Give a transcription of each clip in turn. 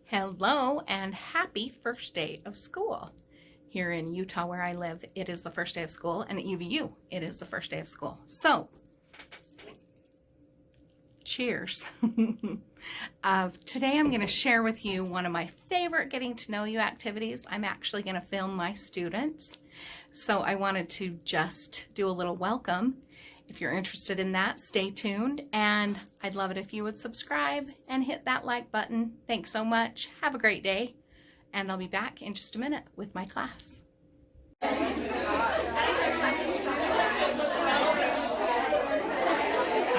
Hello and happy first day of school. Here in Utah where I live, it is the first day of school, and at UVU, it is the first day of school. So, cheers. Today I'm going to share with you one of my favorite getting to know you activities. I'm actually going to film my students. So I wanted to just do a little welcome. If you're interested in that, stay tuned, and I'd love it if you would subscribe and hit that like button. Thanks so much. Have a great day, and I'll be back in just a minute with my class.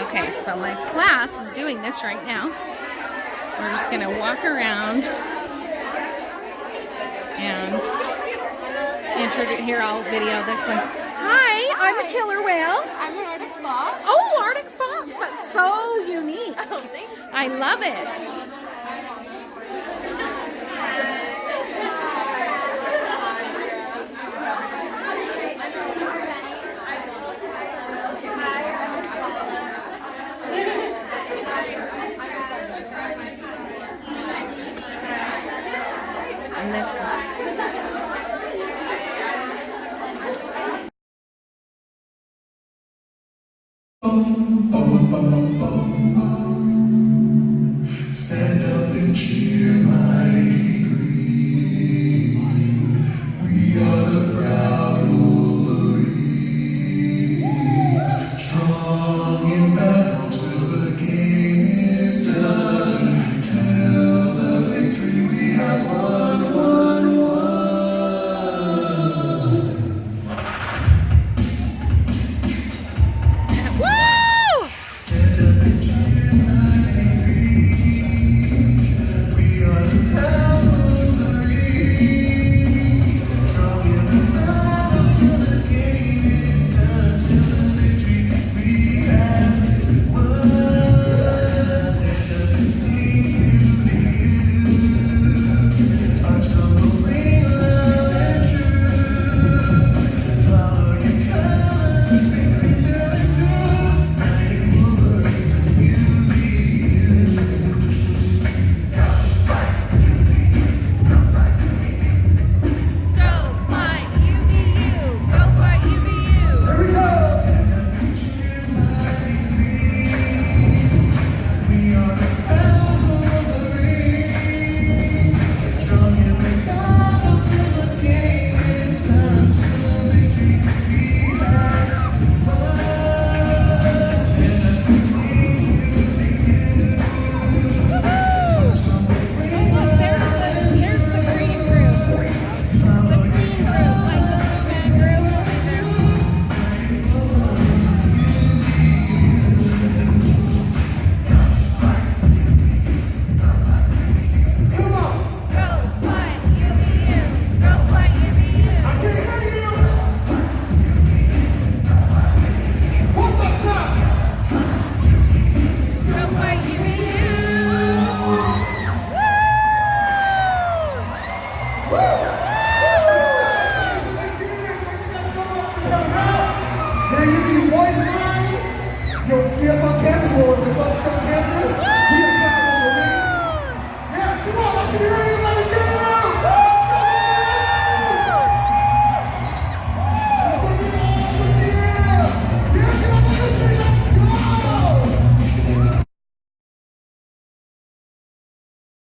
Okay, so my class is doing this right now. We're just going to walk around and here, I'll video this one. Hi, I'm a killer whale. I'm an Arctic fox. Oh, Arctic fox. That's so unique. Oh, thank you. I love it. And this is